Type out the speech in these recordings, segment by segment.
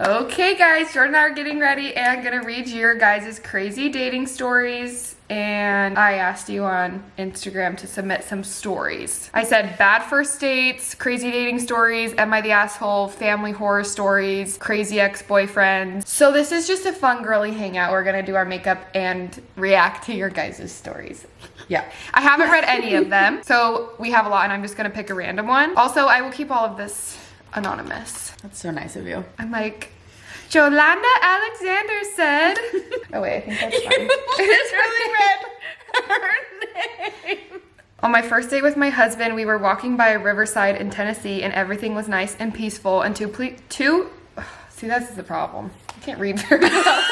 Okay guys, Jordan and I are getting ready and gonna read your guys' crazy dating stories. And I asked you on Instagram to submit some stories. I said bad first dates, crazy dating stories, am I the asshole, family horror stories, crazy ex-boyfriends. So this is just a fun girly hangout. We're gonna do our makeup and react to your guys' stories. Yeah, I haven't read any of them, so we have a lot and I'm just gonna pick a random one. Also, I will keep all of this anonymous. That's so nice of you. I'm like, Jolanda Alexander said. Oh wait, I think that's fine. It's really read her name. On my first date with my husband, we were walking by Riverside in Tennessee and everything was nice and peaceful until see, that's the problem. I can't read very well.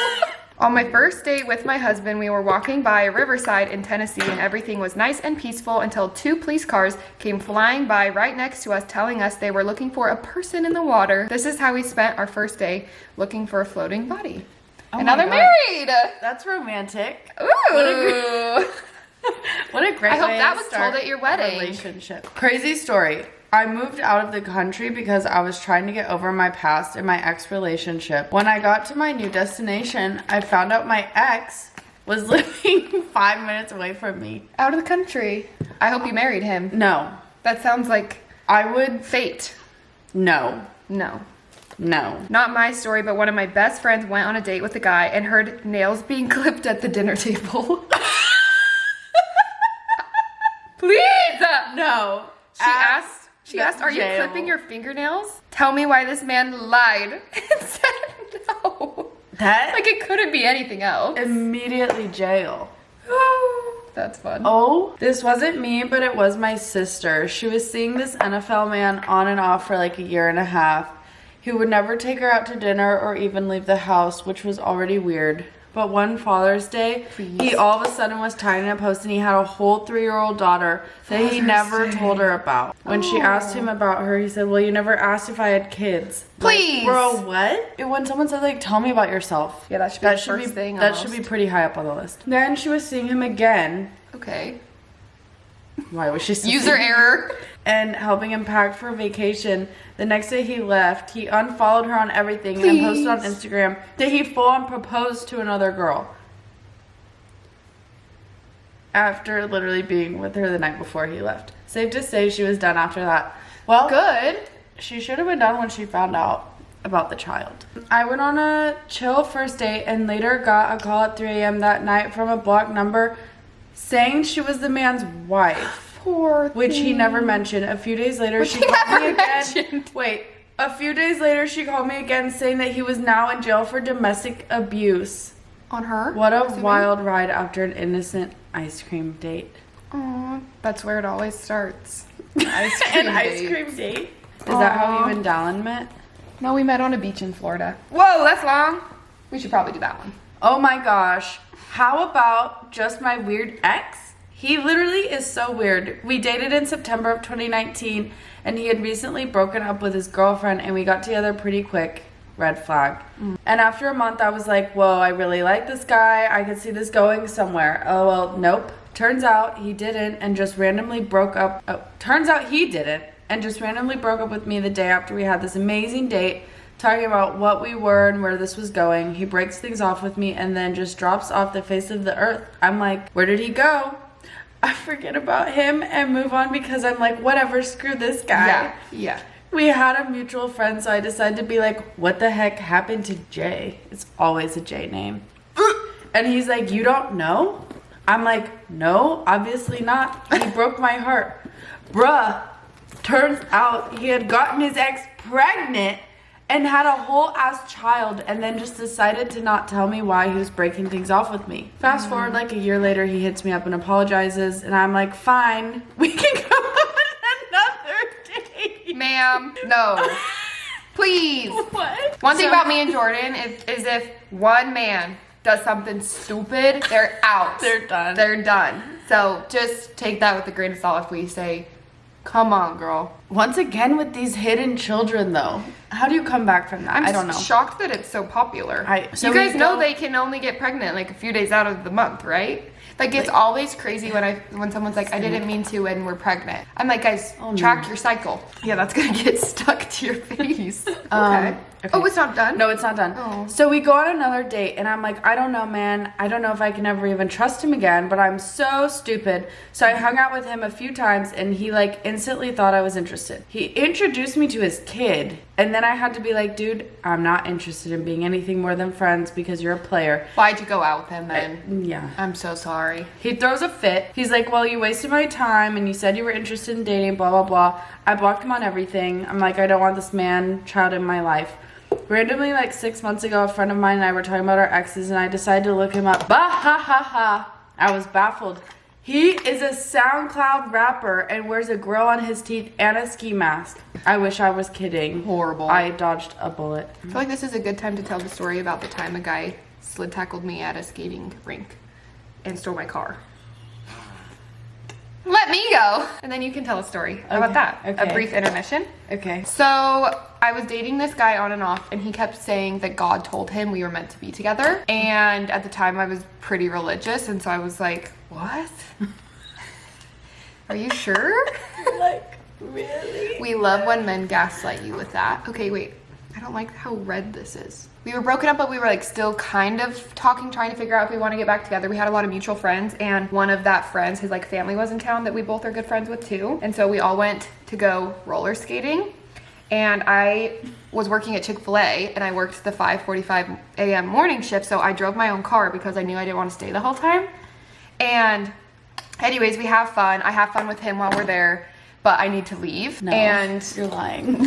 On my first date with my husband, we were walking by Riverside in Tennessee and everything was nice and peaceful until 2 police cars came flying by right next to us telling us they were looking for a person in the water. This is how we spent our first day, looking for a floating body. Oh and now they're married! That's romantic. Ooh! What a great I hope way that to was start told at your wedding. a relationship. Crazy story. I moved out of the country because I was trying to get over my past and my ex relationship. When I got to my new destination, I found out my ex was living 5 minutes away from me. Out of the country. I hope you married him. No. That sounds like I would... fate. No. No. No. Not my story, but one of my best friends went on a date with a guy and heard nails being clipped at the dinner table. Please! No. She asked, are you jail. clipping your fingernails? Tell me why this man lied and said no. That? Like it couldn't be anything else. Immediately jail. That's fun. Oh, this wasn't me, but it was my sister. She was seeing this NFL man on and off for like a year and a half. He would never take her out to dinner or even leave the house, which was already weird. But one Father's Day, he all of a sudden was tying a post and he had a whole 3-year-old daughter that he never told her about. When she asked him about her, he said, well, you never asked if I had kids. Please. Like, bro, what? When someone said, like, tell me about yourself. Yeah, that should be the first thing That should be pretty high up on the list. Then she was seeing him again. Okay. Why was she still User error. and helping him pack for vacation. The next day he left, he unfollowed her on everything and posted on Instagram that he full on proposed to another girl. After literally being with her the night before he left. Safe to say she was done after that. Well, Good. she should have been done when she found out about the child. I went on a chill first date and later got a call at 3 a.m. that night from a blocked number saying she was the man's wife. Poor Which he never mentioned. A few days later, she called me again. Wait. A few days later, she called me again saying that he was now in jail for domestic abuse. On her? What a wild ride after an innocent ice cream date. Aw, that's where it always starts. An ice cream date? Is that how you and Dallin met? No, we met on a beach in Florida. Whoa, that's long. We should probably do that one. Oh my gosh. How about just my weird ex? He literally is so weird. We dated in September of 2019 and he had recently broken up with his girlfriend and we got together pretty quick. Red flag. And after a month I was like, whoa, I really like this guy. I could see this going somewhere. Oh well, nope. Turns out he didn't and just randomly broke up. Turns out he didn't and just randomly broke up with me the day after we had this amazing date, talking about what we were and where this was going. He breaks things off with me and then just drops off the face of the earth. I'm like, where did he go? I forget about him and move on because I'm like, whatever, screw this guy. Yeah. We had a mutual friend, so I decided to be like, what the heck happened to Jay? It's always a J name. And he's like, you don't know? I'm like, no, obviously not. He broke my heart. Bruh, turns out he had gotten his ex pregnant and had a whole ass child and then just decided to not tell me why he was breaking things off with me. Fast forward like a year later, he hits me up and apologizes and I'm like, fine, we can go on another date. Ma'am, no. Please. What? One thing about me and Jordan is if one man does something stupid, they're out. They're done. They're done. So just take that with a grain of salt if we say, come on, girl. Once again with these hidden children though. How do you come back from that? I don't know. I'm shocked that it's so popular. So you guys know they can only get pregnant like a few days out of the month, right? Like, it's always crazy when someone's like, I didn't mean to and we're pregnant. I'm like, guys, track your cycle. Yeah, that's gonna get stuck to your face. Okay. Oh, it's not done? No, it's not done. Oh. So we go on another date, and I'm like, I don't know, man. I don't know if I can ever even trust him again, but I'm so stupid. So I hung out with him a few times, and he, like, instantly thought I was interested. He introduced me to his kid, and then I had to be like, dude, I'm not interested in being anything more than friends because you're a player. Why'd you go out with him then? Yeah. I'm so sorry. He throws a fit. He's like, well, you wasted my time, and you said you were interested in dating, blah, blah, blah. I blocked him on everything. I'm like, I don't want this man child in my life. Randomly, like 6 months ago, a friend of mine and I were talking about our exes, and I decided to look him up. Bah ha ha ha. I was baffled. He is a SoundCloud rapper and wears a grill on his teeth and a ski mask. I wish I was kidding. Horrible. I dodged a bullet. I feel like this is a good time to tell the story about the time a guy slid tackled me at a skating rink and stole my car. Let me go. And then you can tell a story. How about that? Okay. A brief intermission. Okay. So I was dating this guy on and off, and he kept saying that God told him we were meant to be together. And at the time I was pretty religious, and so I was like, what? Are you sure? Like, really? We love when men gaslight you with that. Okay, wait. I don't like how red this is. We were broken up, but we were like still kind of talking, trying to figure out if we want to get back together. We had a lot of mutual friends, and one of that friends, his like family was in town that we both are good friends with too. And so we all went to go roller skating. And I was working at Chick-fil-A, and I worked the 5:45 a.m. morning shift, so I drove my own car because I knew I didn't want to stay the whole time. And anyways, we have fun. I have fun with him while we're there, but I need to leave. No, and you're lying.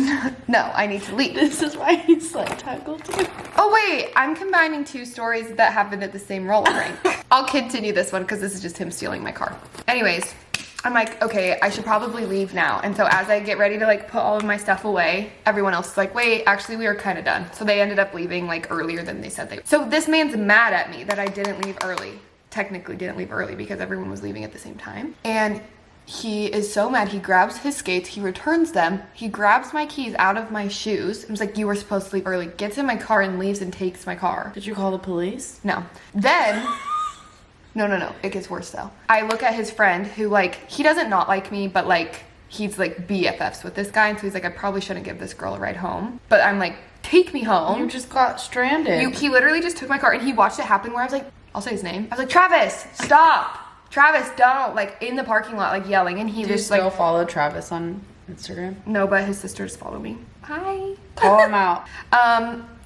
no, I need to leave. This is why he sled tackled you. Oh wait, I'm combining two stories that happened at the same roller rink. I'll continue this one because this is just him stealing my car. Anyways, I'm like, okay, I should probably leave now. And so as I get ready to like put all of my stuff away, everyone else is like, wait, actually we were kind of done. So they ended up leaving like earlier than they said they would. So this man's mad at me that I didn't leave early. Technically didn't leave early because everyone was leaving at the same time. And he is so mad, he grabs his skates, he returns them, he grabs my keys out of my shoes. I was like, you were supposed to leave early. Gets in my car and leaves and takes my car. Did you call the police? No. Then... No. It gets worse though. I look at his friend who like, he doesn't not like me, but like, he's like BFFs with this guy. And so he's like, I probably shouldn't give this girl a ride home. But I'm like, take me home. You just got stranded. He literally just took my car and he watched it happen where I was like, I'll say his name. I was like, Travis, stop. Travis, don't. Like in the parking lot, like yelling. And he Do you just still like, follow Travis on Instagram? no, but his sisters follow me. Hi. Call him out.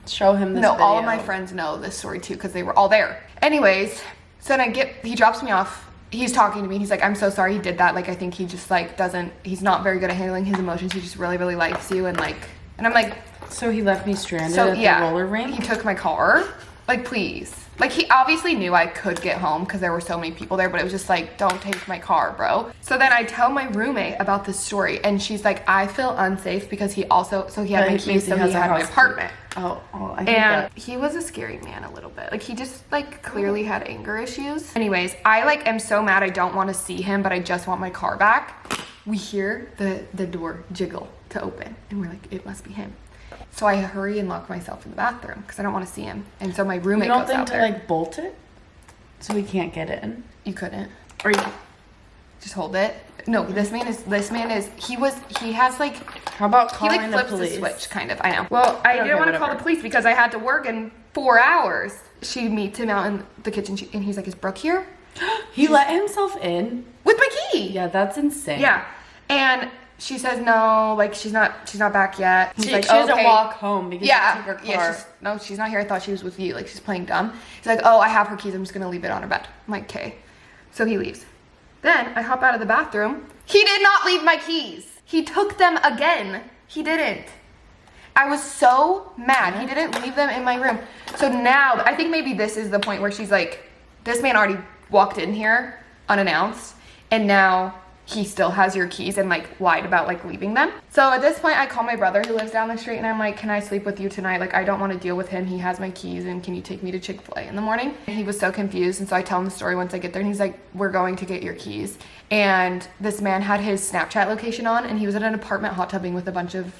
Show him this No, video. all of my friends know this story too because they were all there. Anyways, so then he drops me off. He's talking to me. He's like, I'm so sorry he did that. Like, I think he just like he's not very good at handling his emotions. He just really, really likes you. And I'm like. So he left me stranded at the roller rink? He took my car. Like, please. Like, he obviously knew I could get home because there were so many people there, but it was just like, don't take my car, bro. So then I tell my roommate about this story, and she's like, I feel unsafe because he had my keys, so he had my apartment. Oh, I hate and that. he was a scary man a little bit. Like, he just like clearly had anger issues. Anyways, I like am so mad I don't want to see him, but I just want my car back. We hear the door jiggle to open, and we're like, it must be him. So I hurry and lock myself in the bathroom because I don't want to see him. And so my roommate goes out there. You don't think to like bolt it so he can't get in? You couldn't. Or you just hold it. No, this man is he has like, how about he calling like the flips police? the switch kind of. I know. Well, I didn't want to call the police because I had to work in 4 hours. She meets him out in the kitchen and he's like, is Brooke here? He let himself in With my key. Yeah, that's insane. Yeah. And she says no, like she's not back yet. He's like, she doesn't okay. walk home because yeah, she took her car. Yeah, she's not here. I thought she was with you. Like she's playing dumb. He's like, oh, I have her keys. I'm just gonna leave it on her bed. I'm like, okay. So he leaves. Then I hop out of the bathroom. He did not leave my keys. He took them again. He didn't. I was so mad. He didn't leave them in my room. So now I think maybe this is the point where she's like, this man already walked in here unannounced, and now he still has your keys and like lied about like leaving them. So at this point I call my brother who lives down the street and I'm like, can I sleep with you tonight? Like I don't want to deal with him. He has my keys and can you take me to Chick-fil-A in the morning? And he was so confused, and so I tell him the story once I get there and he's like, we're going to get your keys. And this man had his Snapchat location on and he was at an apartment hot tubbing with a bunch of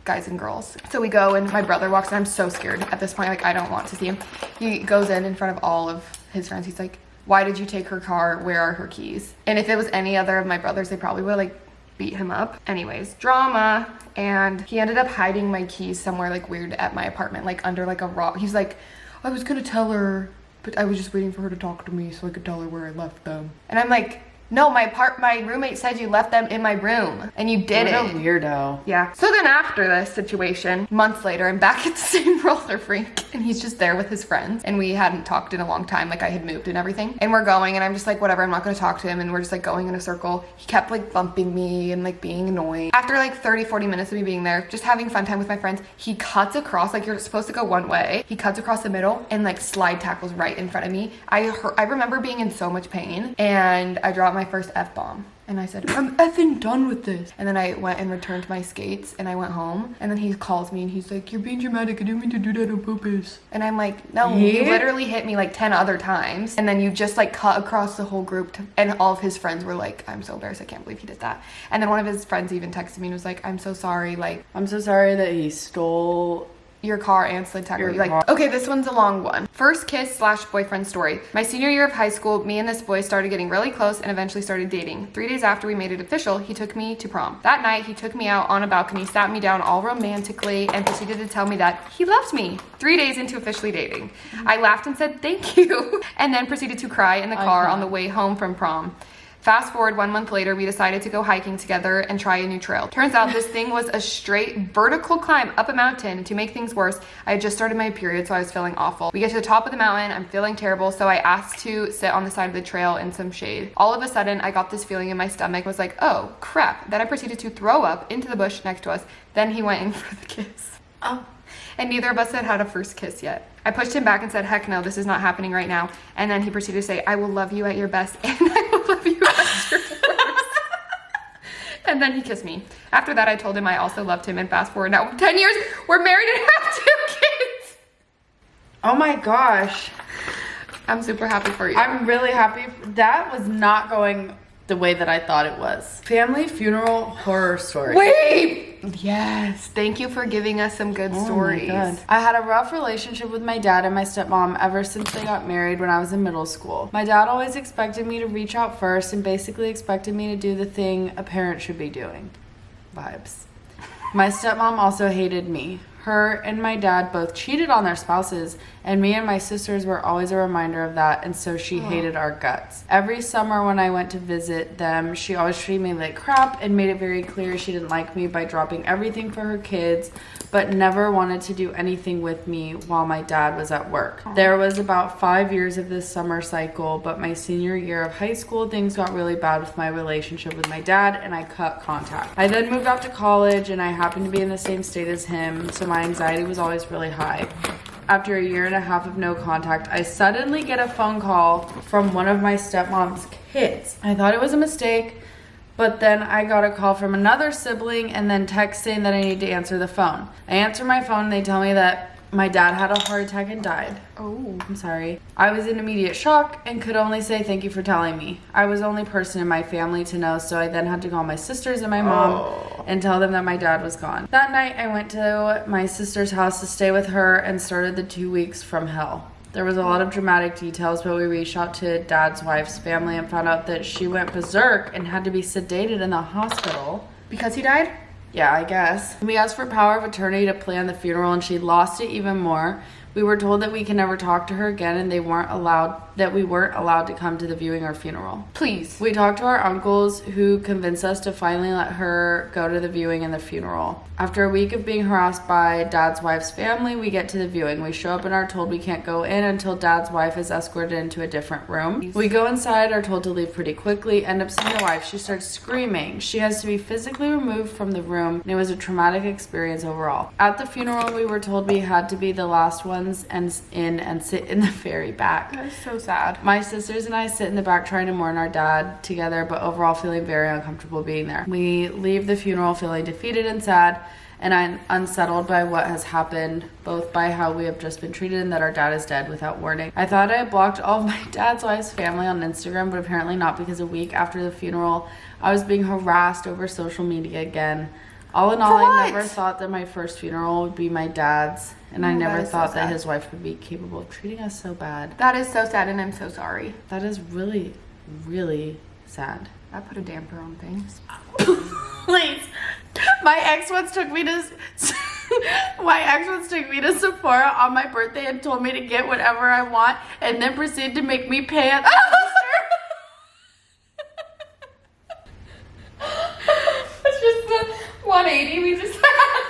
guys and girls. So we go and my brother walks in. I'm so scared at this point. Like I don't want to see him. He goes in front of all of his friends. He's like, why did you take her car? Where are her keys? And if it was any other of my brothers, they probably would like beat him up. Anyways, drama. And he ended up hiding my keys somewhere like weird at my apartment, like under like a rock. He's like, I was gonna tell her, but I was just waiting for her to talk to me so I could tell her where I left them. And I'm like, no, my roommate said you left them in my room and you didn't. What a weirdo. Yeah. So then after this situation, months later, I'm back at the same roller rink and he's just there with his friends. And we hadn't talked in a long time. Like I had moved and everything. And we're going and I'm just like, whatever, I'm not going to talk to him. And we're just like going in a circle. He kept like bumping me and like being annoying. After like 30, 40 minutes of me being there, just having fun time with my friends, he cuts across, like you're supposed to go one way. He cuts across the middle and like slide tackles right in front of me. I remember being in so much pain and I dropped my first F-bomb. And I said, I'm effing done with this. And then I went and returned my skates and I went home. And then he calls me and he's like, you're being dramatic. I didn't mean to do that on purpose. And I'm like, no, you literally hit me like 10 other times. And then you just like cut across the whole group. And all of his friends were like, I'm so embarrassed. I can't believe he did that. And then one of his friends even texted me and was like, I'm so sorry. Like, I'm so sorry that he stole your car and slid tackle you. Like, okay, this one's a long one. First kiss / boyfriend story. My senior year of high school, me and this boy started getting really close and eventually started dating. 3 days after we made it official, he took me to prom. That night, he took me out on a balcony, sat me down all romantically, and proceeded to tell me that he loved me. 3 days into officially dating. I laughed and said, thank you, and then proceeded to cry in the car on the way home from prom. Fast forward 1 month later, we decided to go hiking together and try a new trail. Turns out this thing was a straight vertical climb up a mountain. And to make things worse, I had just started my period, so I was feeling awful. We get to the top of the mountain, I'm feeling terrible, so I asked to sit on the side of the trail in some shade. All of a sudden, I got this feeling in my stomach. I was like, oh, crap. Then I proceeded to throw up into the bush next to us. Then he went in for the kiss. Oh. And neither of us had a first kiss yet. I pushed him back and said, heck no, this is not happening right now. And then he proceeded to say, I will love you at your best and I will love you at your worst. And then he kissed me. After that, I told him I also loved him, and fast forward now 10 years, we're married and have 2 kids. Oh my gosh. I'm super happy for you. I'm really happy. That was not going the way that I thought it was. Family funeral horror story. Wait! Yes. Thank you for giving us some good stories. My God. I had a rough relationship with my dad and my stepmom ever since they got married when I was in middle school. My dad always expected me to reach out first and basically expected me to do the thing a parent should be doing. Vibes. My stepmom also hated me. Her and my dad both cheated on their spouses, and me and my sisters were always a reminder of that, and so she hated our guts. Every summer when I went to visit them, she always treated me like crap and made it very clear she didn't like me by dropping everything for her kids, but never wanted to do anything with me while my dad was at work. There was about 5 years of this summer cycle, but my senior year of high school, things got really bad with my relationship with my dad, and I cut contact. I then moved off to college, and I happened to be in the same state as him, so my anxiety was always really high. After a year and a half of no contact, I suddenly get a phone call from one of my stepmom's kids. I thought it was a mistake, but then I got a call from another sibling and then text saying that I need to answer the phone. I answer my phone and they tell me that my dad had a heart attack and died. Oh, I'm sorry. I was in immediate shock and could only say thank you for telling me. I was the only person in my family to know, so I then had to call my sisters and my mom and tell them that my dad was gone. That night, I went to my sister's house to stay with her and started the 2 weeks from hell. There was a lot of dramatic details, but we reached out to dad's wife's family and found out that she went berserk and had to be sedated in the hospital. Because he died? Yeah, I guess. We asked for power of attorney to plan the funeral and she lost it even more. We were told that we can never talk to her again and we weren't allowed to come to the viewing or funeral. Please. We talked to our uncles who convinced us to finally let her go to the viewing and the funeral. After a week of being harassed by dad's wife's family, we get to the viewing. We show up and are told we can't go in until dad's wife is escorted into a different room. We go inside, are told to leave pretty quickly, end up seeing the wife. She starts screaming. She has to be physically removed from the room, and it was a traumatic experience overall. At the funeral, we were told we had to be the last ones and sit in the very back. That's so sad. My sisters and I sit in the back trying to mourn our dad together, but overall feeling very uncomfortable being there. We leave the funeral feeling defeated and sad, and I'm unsettled by what has happened, both by how we have just been treated and that our dad is dead without warning. I thought I had blocked all of my dad's wife's family on Instagram, but apparently not, because a week after the funeral, I was being harassed over social media again. All in all, I never thought that my first funeral would be my dad's, And I Oh, never that is so thought that sad. his wife would be capable of treating us so bad. That is so sad, and I'm so sorry. That is really, really sad. That put a damper on things. Please. My ex once took me to Sephora on my birthday and told me to get whatever I want, and then proceeded to make me pay at the It's just the 180 we just had.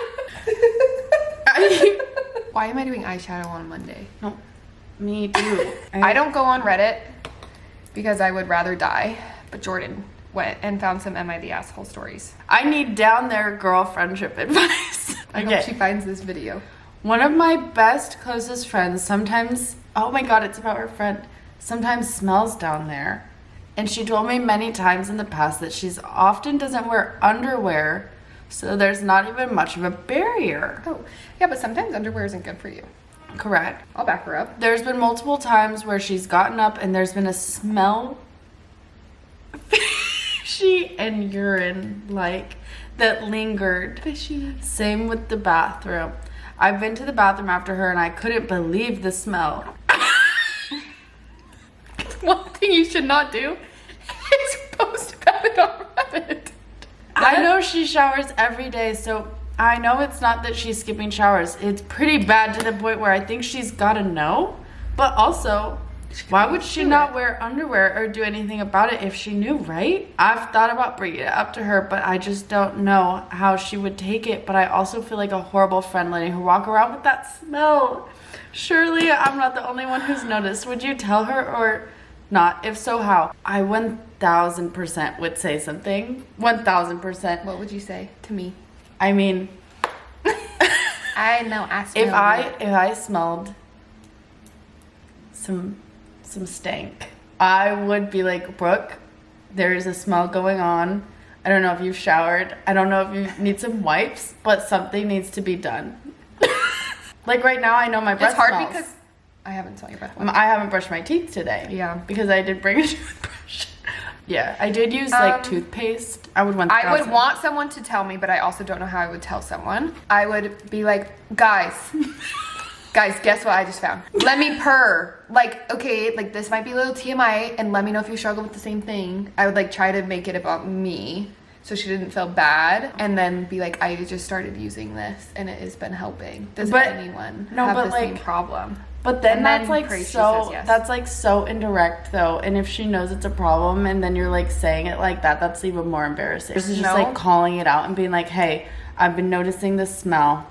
Why am I doing eyeshadow on Monday? No, me too. I don't go on Reddit because I would rather die. But Jordan went and found some Am I the Asshole stories. I need down there girl friendship advice. I hope she finds this video. One of my best, closest friends sometimes, oh my god, it's about her friend, sometimes smells down there. And she told me many times in the past that she's often doesn't wear underwear, so there's not even much of a barrier. Oh, yeah, but sometimes underwear isn't good for you. Correct. I'll back her up. There's been multiple times where she's gotten up and there's been a smell, fishy and urine like, that lingered. Fishy. Same with the bathroom. I've been to the bathroom after her and I couldn't believe the smell. One thing you should not do is post about it on Reddit. I know she showers every day, so I know it's not that she's skipping showers. It's pretty bad to the point where I think she's gotta know. But also, why would she not wear underwear or do anything about it if she knew, right? I've thought about bringing it up to her, but I just don't know how she would take it. But I also feel like a horrible friend letting her walk around with that smell. Surely I'm not the only one who's noticed. Would you tell her or not? If so, how? I 1000% would say something. 1000%. What would you say to me? I mean, I know. Ask if I smelled some stank, I would be like, Brooke, there is a smell going on. I don't know if you've showered. I don't know if you need some wipes, but something needs to be done. Like right now, I know my breath It's hard smells. because I haven't smelled your breath. I haven't brushed my teeth today. Yeah. Because I did bring a toothbrush. Yeah, I did use like toothpaste. I would want. I would want someone to tell me, but I also don't know how I would tell someone. I would be like, guys, guess what I just found? Let me purr. Like, okay, like this might be a little TMI, and let me know if you struggle with the same thing. I would like try to make it about me, so she didn't feel bad, and then be like, I just started using this, and it has been helping. Does anyone have the same problem? But then And that's then like Gracie so says yes. that's like so indirect though, and if she knows it's a problem and then you're like saying it like that, that's even more embarrassing. This is just like calling it out and being like, hey, I've been noticing this smell.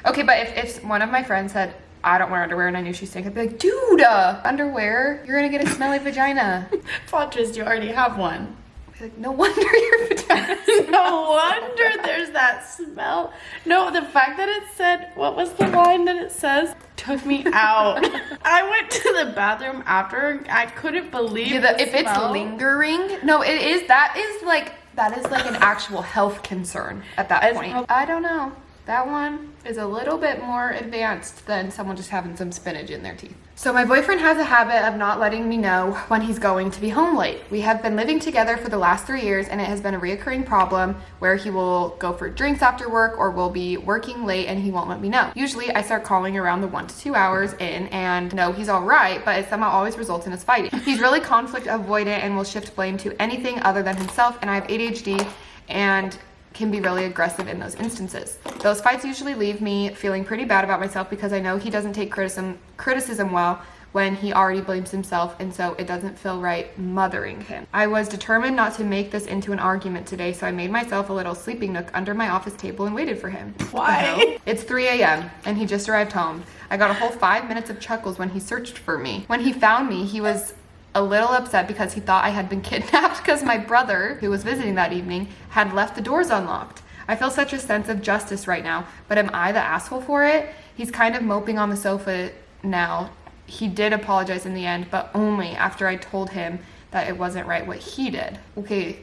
Okay, but if one of my friends said, I don't wear underwear and I knew she stank, I'd be like, dude, underwear, you're gonna get a smelly vagina. Plot twist, you already have one. I'd be like, no wonder your vagina smells. No wonder there's that smell. No, the fact that it said, what was the line that it says? Took me out. I went to the bathroom after. I couldn't believe If it's lingering, no, that is like an actual health concern at that point. I don't know. That one is a little bit more advanced than someone just having some spinach in their teeth. So my boyfriend has a habit of not letting me know when he's going to be home late. We have been living together for the last 3 years, and it has been a reoccurring problem where he will go for drinks after work or will be working late and he won't let me know. Usually I start calling around the 1 to 2 hours in and know he's all right, but it somehow always results in us fighting. He's really conflict avoidant and will shift blame to anything other than himself, and I have ADHD and can be really aggressive in those instances. Those fights usually leave me feeling pretty bad about myself because I know he doesn't take criticism well when he already blames himself, and so it doesn't feel right mothering him. I was determined not to make this into an argument today, so I made myself a little sleeping nook under my office table and waited for him. Why? It's 3 a.m. and he just arrived home. I got a whole 5 minutes of chuckles when he searched for me. When he found me, he was a little upset because he thought I had been kidnapped because my brother, who was visiting that evening, had left the doors unlocked. I feel such a sense of justice right now, but am I the asshole for it? He's kind of moping on the sofa now. He did apologize in the end, but only after I told him that it wasn't right what he did. Okay,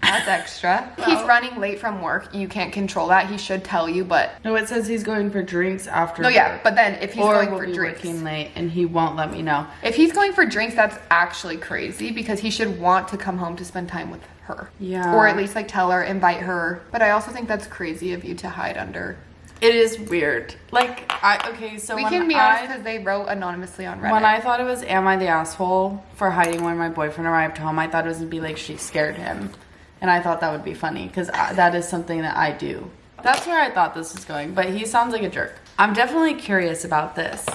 that's extra. Well, he's running late from work. You can't control that. He should tell you, but... No, it says he's going for drinks after No, yeah, work. but then if he's going for be drinks... working late and he won't let me know. If he's going for drinks, that's actually crazy because he should want to come home to spend time with her. Yeah. Or at least like tell her, invite her. But I also think that's crazy of you to hide under It is weird. Like, okay, so We when can be honest because they wrote anonymously on Reddit. When I thought it was, am I the asshole for hiding when my boyfriend arrived home, I thought it was going to be like she scared him. And I thought that would be funny because that is something that I do. That's where I thought this was going, but he sounds like a jerk. I'm definitely curious about this.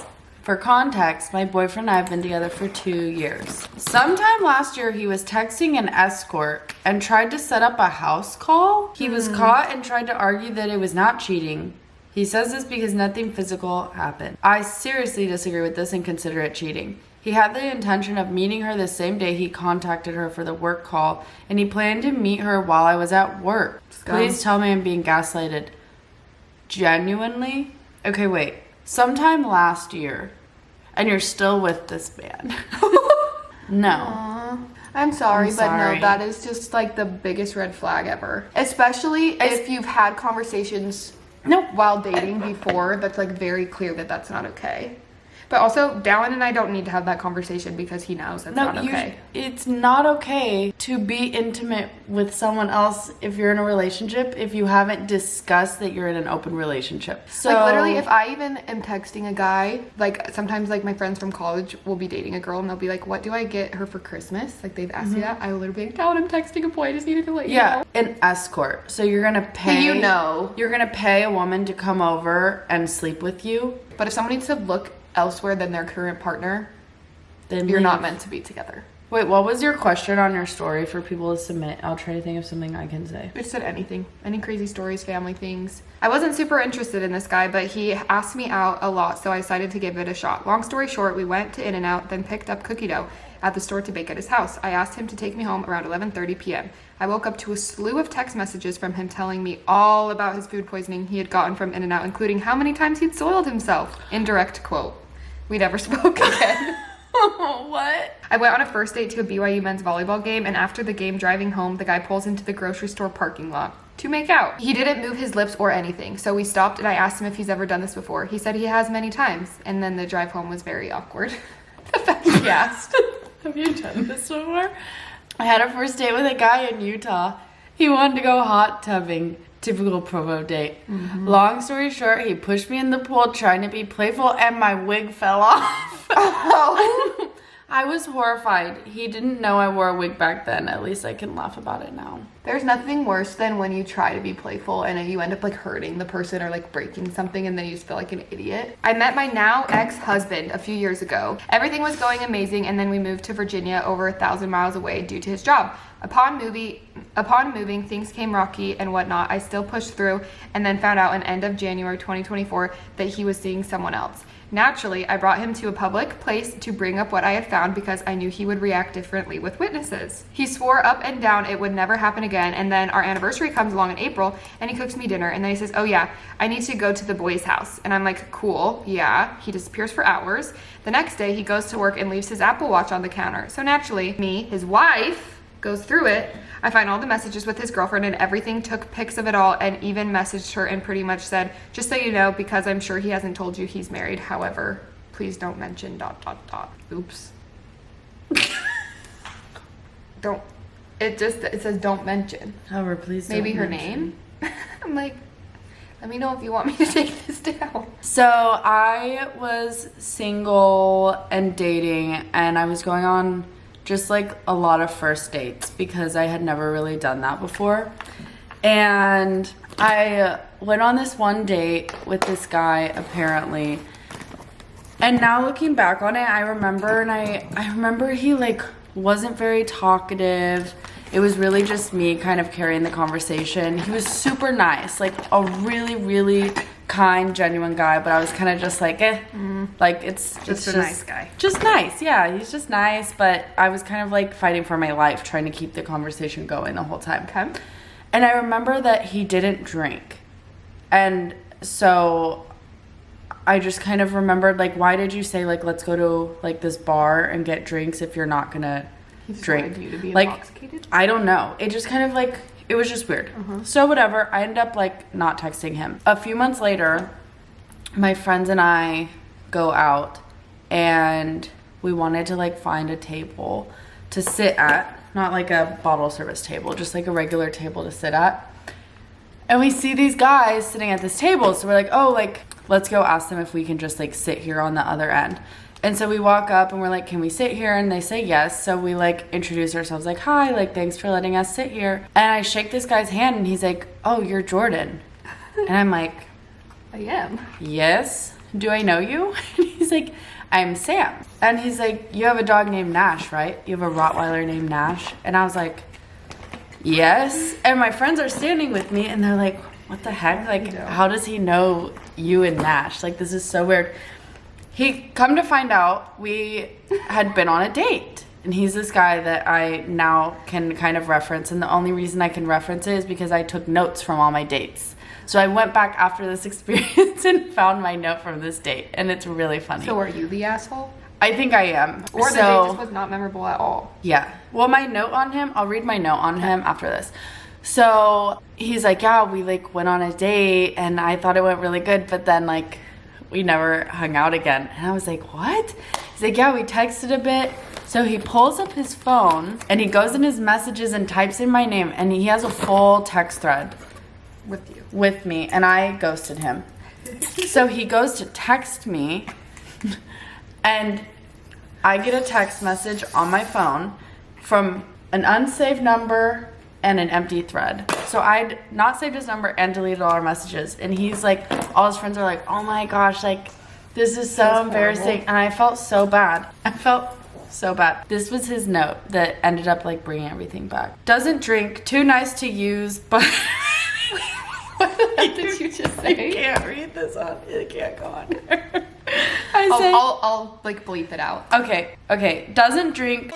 For context, my boyfriend and I have been together for 2 years. Sometime last year, he was texting an escort and tried to set up a house call. He was caught and tried to argue that it was not cheating. He says this because nothing physical happened. I seriously disagree with this and consider it cheating. He had the intention of meeting her the same day he contacted her for the work call, and he planned to meet her while I was at work. Please tell me I'm being gaslighted. Genuinely? Okay, wait. Sometime last year, and you're still with this man. No. I'm sorry, I'm but sorry. no, that is just like the biggest red flag ever. Especially if you've had conversations while dating before, that's like very clear that that's not okay. But also, Dallin and I don't need to have that conversation because he knows that's not okay. It's not okay to be intimate with someone else if you're in a relationship if you haven't discussed that you're in an open relationship. So like literally, if I even am texting a guy, like sometimes like my friends from college will be dating a girl and they'll be like, what do I get her for Christmas? Like they've asked me that. I will literally be like, Dallin, I'm texting a boy, I just needed to let you know. An escort. So you're gonna pay. You know. You're gonna pay a woman to come over and sleep with you. But if someone needs to look elsewhere than their current partner, Then you're leave. not meant to be together. Wait, what was your question on your story for people to submit? I'll try to think of something I can say. I just said anything. Any crazy stories, family things. I wasn't super interested in this guy, but he asked me out a lot, so I decided to give it a shot. Long story short, we went to In-N-Out, then picked up cookie dough at the store to bake at his house. I asked him to take me home around 11:30 p.m. I woke up to a slew of text messages from him telling me all about his food poisoning he had gotten from In-N-Out, including how many times he'd soiled himself. Indirect quote. We never spoke again. What? I went on a first date to a BYU men's volleyball game, and after the game driving home, the guy pulls into the grocery store parking lot to make out. He didn't move his lips or anything, so we stopped and I asked him if he's ever done this before. He said he has many times, and then the drive home was very awkward. The fact he asked. Have you done this before? I had a first date with a guy in Utah. He wanted to go hot tubbing. Typical Provo date. Long story short, he pushed me in the pool trying to be playful and my wig fell off. Oh. I was horrified. He didn't know I wore a wig back then. At least I can laugh about it now. There's nothing worse than when you try to be playful and you end up like hurting the person or like breaking something and then you just feel like an idiot. I met my now ex-husband a few years ago. Everything was going amazing and then we moved to Virginia over 1,000 miles away due to his job. Upon moving, things came rocky and whatnot. I still pushed through and then found out in end of January 2024 that he was seeing someone else. Naturally, I brought him to a public place to bring up what I had found because I knew he would react differently with witnesses. He swore up and down it would never happen again, and then our anniversary comes along in April and he cooks me dinner and then he says, oh yeah, I need to go to the boys' house. And I'm like, cool, yeah. He disappears for hours. The next day he goes to work and leaves his Apple Watch on the counter. So naturally, me, his wife, goes through it. I find all the messages with his girlfriend and everything, took pics of it all, and even messaged her and pretty much said, just so you know, because I'm sure he hasn't told you he's married. However, please don't mention ... Oops. Don't. It says don't mention. However, please don't Maybe her mention. name. I'm like, let me know if you want me to take this down. So I was single and dating, and I was going on just like a lot of first dates because I had never really done that before. And I went on this one date with this guy apparently. And now looking back on it, I remember he like wasn't very talkative. It was really just me kind of carrying the conversation. He was super nice, like a really, really kind, genuine guy, but I was kind of just like, like it's Just a nice guy. Just nice, yeah, he's just nice, but I was kind of like fighting for my life, trying to keep the conversation going the whole time. Okay. And I remember that he didn't drink. And so I just kind of remembered, like, why did you say, like, let's go to, like, this bar and get drinks if you're not gonna drink? Wanted you to be like, intoxicated? I don't know. It just kind of, like, it was just weird. So whatever, I ended up, like, not texting him. A few months later, my friends and I go out, and we wanted to, like, find a table to sit at. Not, like, a bottle service table, just, like, a regular table to sit at. And we see these guys sitting at this table. So we're like, oh, like, let's go ask them if we can just like sit here on the other end. And so we walk up and we're like, can we sit here? And they say yes. So we like introduce ourselves like, hi, like, thanks for letting us sit here. And I shake this guy's hand and he's like, oh, you're Jordan. And I'm like, I am. yes. Do I know you? And he's like, I'm Sam. And he's like, you have a dog named Nash, right? You have a Rottweiler named Nash. And I was like, yes. And my friends are standing with me and they're like, what the heck? Like, how does he know you and Nash? Like, this is so weird. He, come to find out, we had been on a date. And he's this guy that I now can kind of reference. And the only reason I can reference it is because I took notes from all my dates. So I went back after this experience and found my note from this date. And it's really funny. So are you the asshole? I think I am. Or the date just was not memorable at all. Yeah. Well, my note on him, I'll read my note on him after this. So he's like, yeah, we like went on a date and I thought it went really good, but then like we never hung out again. And I was like, what? He's like, yeah, we texted a bit. So he pulls up his phone and he goes in his messages and types in my name and he has a full text thread with me, and I ghosted him. So he goes to text me and I get a text message on my phone from an unsaved number and an empty thread. So I'd not saved his number and deleted all our messages. And he's like, all his friends are like, oh my gosh, like, this is so embarrassing. Horrible. And I felt so bad. I felt so bad. This was his note that ended up like bringing everything back. Doesn't drink, too nice to use, but... What did you just say? You can't read this on. It can't go on. I'll like bleep it out. Okay. Doesn't drink,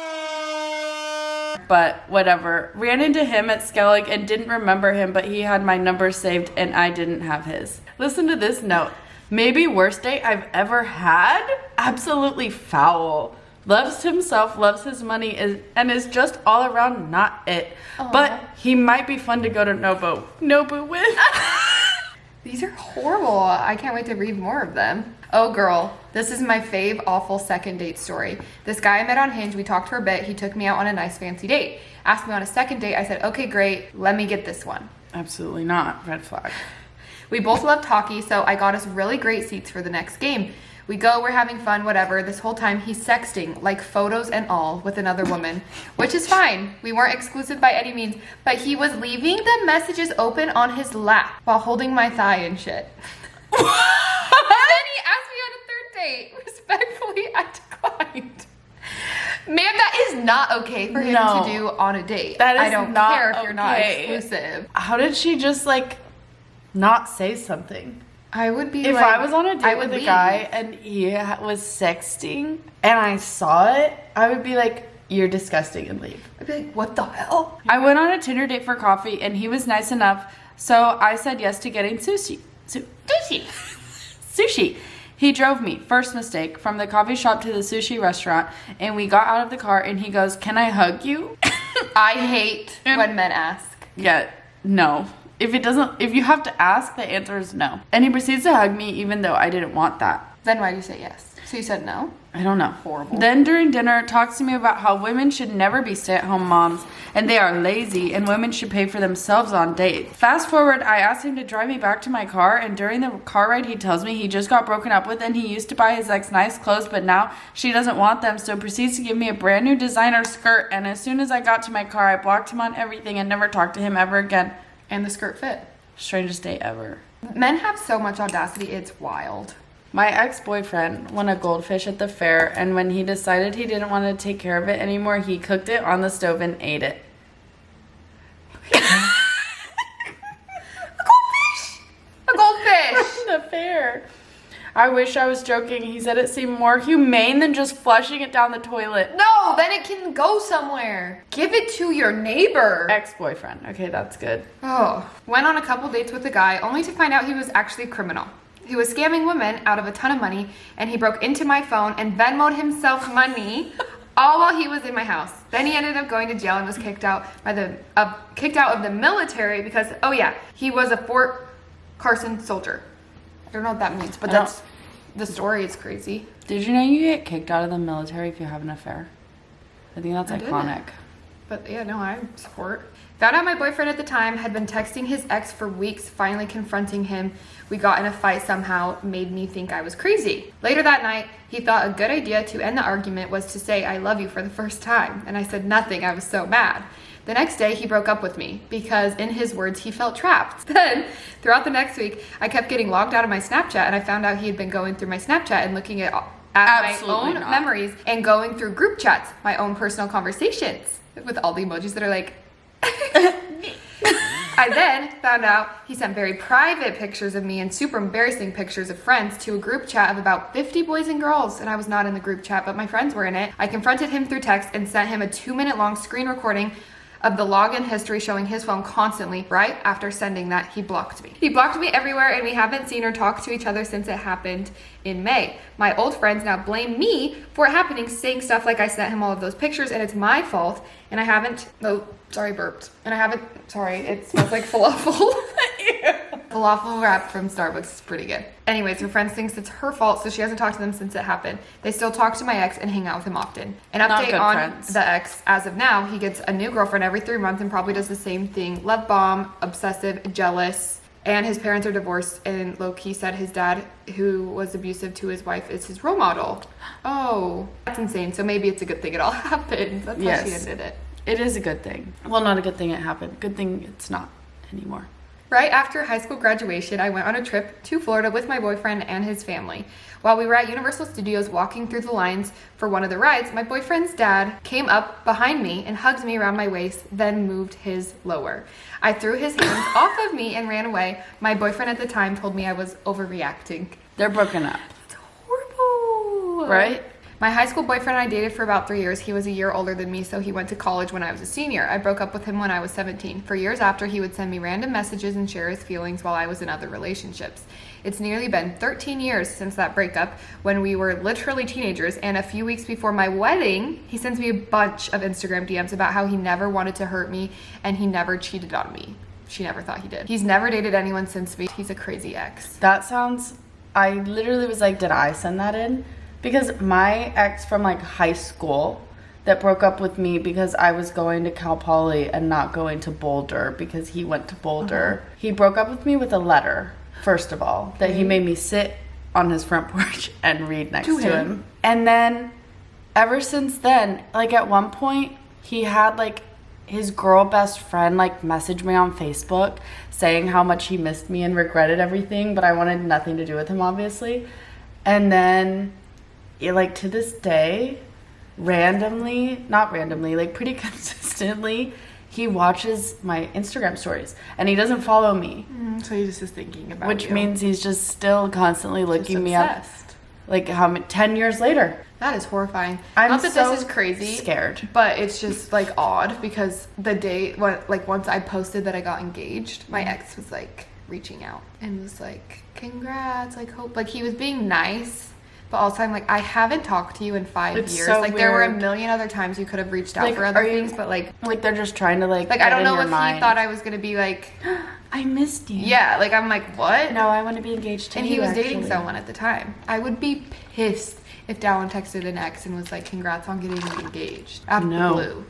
but whatever. Ran into him at Skellig and didn't remember him, but he had my number saved and I didn't have his. Listen to this note. Maybe worst date I've ever had? Absolutely foul. Loves himself, loves his money, and is just all around not it. Aww. But he might be fun to go to Nobu with. These are horrible. I can't wait to read more of them. Oh girl, this is my fave awful second date story. This guy I met on Hinge, we talked for a bit. He took me out on a nice fancy date. Asked me on a second date. I said, okay, great. Let me get this one. Absolutely not. Red flag. We both loved hockey, so I got us really great seats for the next game. We go, we're having fun, whatever. This whole time he's sexting, like photos and all, with another woman, which is fine. We weren't exclusive by any means, but he was leaving the messages open on his lap while holding my thigh and shit. And then he asked me on a third date. Respectfully, I declined. Ma'am, that is not okay for him to do on a date. That is I don't not care if okay. you're not exclusive. How did she just like not say something? I would be if like, I was on a date with a guy and he was sexting and I saw it, I would be like, you're disgusting, and leave. I'd be like, what the hell? I went on a Tinder date for coffee and he was nice enough, so I said yes to getting sushi. Sushi. He drove me, first mistake, from the coffee shop to the sushi restaurant, and we got out of the car and he goes, can I hug you? I hate when men ask. Yeah, no. If you have to ask, the answer is no. And he proceeds to hug me even though I didn't want that. Then why did you say yes? So you said no? I don't know. Horrible. Then during dinner, talks to me about how women should never be stay-at-home moms and they are lazy and women should pay for themselves on dates. Fast forward, I asked him to drive me back to my car, and during the car ride he tells me he just got broken up with and he used to buy his ex nice clothes, but now she doesn't want them, so proceeds to give me a brand new designer skirt, and as soon as I got to my car I blocked him on everything and never talked to him ever again. And the skirt fit. Strangest date ever. Men have so much audacity, it's wild. My ex-boyfriend won a goldfish at the fair, and when he decided he didn't want to take care of it anymore, he cooked it on the stove and ate it. A goldfish! The fair. I wish I was joking. He said it seemed more humane than just flushing it down the toilet. No, then it can go somewhere. Give it to your neighbor. Ex-boyfriend. Okay, that's good. Oh, went on a couple dates with a guy only to find out he was actually a criminal. He was scamming women out of a ton of money, and he broke into my phone and Venmo'd himself money all while he was in my house. Then he ended up going to jail and was kicked out of the military because, oh yeah, he was a Fort Carson soldier. I don't know what that means, but that's the story is crazy. Did you know you get kicked out of the military if you have an affair? I think that's iconic. But yeah, no, I support. Found out my boyfriend at the time had been texting his ex for weeks, finally confronting him. We got in a fight somehow, made me think I was crazy. Later that night, he thought a good idea to end the argument was to say I love you for the first time. And I said nothing, I was so mad. The next day, he broke up with me because, in his words, he felt trapped. Then, throughout the next week, I kept getting logged out of my Snapchat, and I found out he had been going through my Snapchat and looking at my own memories and going through group chats, my own personal conversations, with all the emojis that are like, I then found out he sent very private pictures of me and super embarrassing pictures of friends to a group chat of about 50 boys and girls, and I was not in the group chat, but my friends were in it. I confronted him through text and sent him a 2-minute long screen recording of the login history showing his phone constantly. Right after sending that, he blocked me. He blocked me everywhere, and we haven't seen or talked to each other since it happened in May. My old friends now blame me for it happening, saying stuff like I sent him all of those pictures and it's my fault, and I haven't, oh, sorry, burped. And I haven't, sorry, it smells like falafel. Falafel wrap from Starbucks is pretty good. Anyways, her friend thinks it's her fault, so she hasn't talked to them since it happened. They still talk to my ex and hang out with him often. An update on friends. The ex, as of now, he gets a new girlfriend every 3 months and probably does the same thing. Love bomb, obsessive, jealous, and his parents are divorced, and low-key said his dad, who was abusive to his wife, is his role model. Oh, that's insane. So maybe it's a good thing it all happened. That's why she ended it. It is a good thing. Well, not a good thing it happened. Good thing it's not anymore. Right after high school graduation, I went on a trip to Florida with my boyfriend and his family. While we were at Universal Studios walking through the lines for one of the rides, my boyfriend's dad came up behind me and hugged me around my waist, then moved his lower. I threw his hands off of me and ran away. My boyfriend at the time told me I was overreacting. They're broken up. It's horrible. Right? My high school boyfriend and I dated for about 3 years. He was a year older than me, so he went to college when I was a senior. I broke up with him when I was 17. For years after, he would send me random messages and share his feelings while I was in other relationships. It's nearly been 13 years since that breakup, when we were literally teenagers, and a few weeks before my wedding, he sends me a bunch of Instagram DMs about how he never wanted to hurt me and he never cheated on me. She never thought he did. He's never dated anyone since me. He's a crazy ex. That sounds, I literally was like, did I send that in? Because my ex from like high school that broke up with me because I was going to Cal Poly and not going to Boulder because he went to Boulder. He broke up with me with a letter, first of all, that he made me sit on his front porch and read next to him. And then ever since then, like at one point, he had like his girl best friend like message me on Facebook saying how much he missed me and regretted everything, but I wanted nothing to do with him, obviously. And then like to this day, not randomly, like pretty consistently, he watches my Instagram stories and he doesn't follow me. So he just is thinking about Which you. means he's just still constantly looking me up. Like 10 years later. That is horrifying. I'm Not that so this is crazy, scared, but it's just like odd because the day once I posted that I got engaged, my ex was like reaching out and was like, "Congrats!" Like hope, like he was being nice. But also, I'm like, I haven't talked to you in 5 years. So like, there were a million other times you could have reached out for other things, but like they're just trying to like I don't know if he thought I was gonna be like, I missed you. Yeah, like I'm like, what? No, I want to be engaged to you. And he was dating someone at the time. I would be pissed if Dallin texted an ex and was like, congrats on getting engaged. Out of the blue.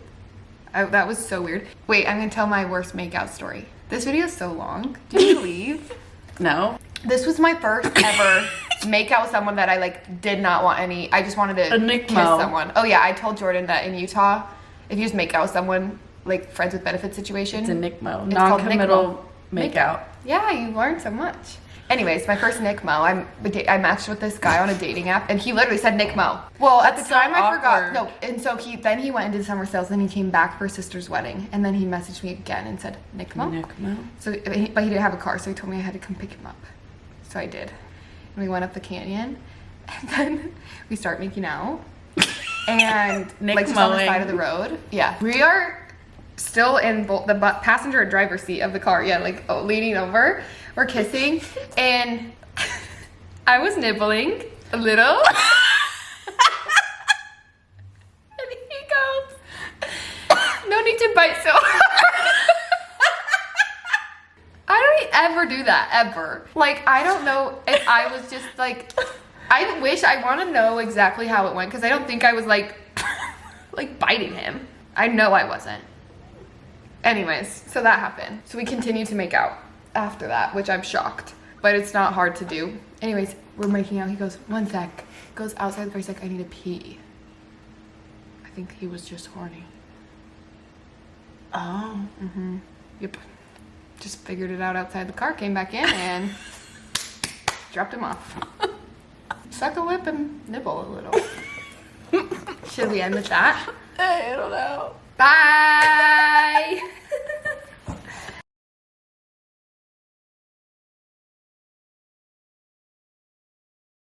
That was so weird. Wait, I'm gonna tell my worst makeout story. This video is so long. Do you believe? No. This was my first ever make out with someone that I like did not want any. I just wanted to kiss someone. Oh yeah, I told Jordan that in Utah, if you just make out with someone, like friends with benefits situation, it's a NICMO, non-committal makeout. Yeah, you learn so much. Anyways, my first NICMO, I matched with this guy on a dating app, and he literally said NICMO. Well, at the time I forgot. No, and so he went and did summer sales, then he came back for his sister's wedding, and then he messaged me again and said NICMO. So, but he didn't have a car, so he told me I had to come pick him up. So I did. And we went up the canyon, and then we start making out. And like just on the side of the road. Yeah. We are still in the passenger and driver seat of the car. Yeah, like leaning over. We're kissing. And I was nibbling a little. And he goes, no need to bite so hard. I don't ever do that, ever. Like, I don't know if I was just like, I want to know exactly how it went, because I don't think I was like, like biting him. I know I wasn't. Anyways, so that happened. So we continued to make out after that, which I'm shocked, but it's not hard to do. Anyways, we're making out. He goes, 1 sec. Goes outside the car. He's like, I need to pee. I think he was just horny. Oh. Mm-hmm. Yep. Just figured it out outside the car, came back in and dropped him off. Suck a lip and nibble a little. Should we end with that? I don't know. Bye!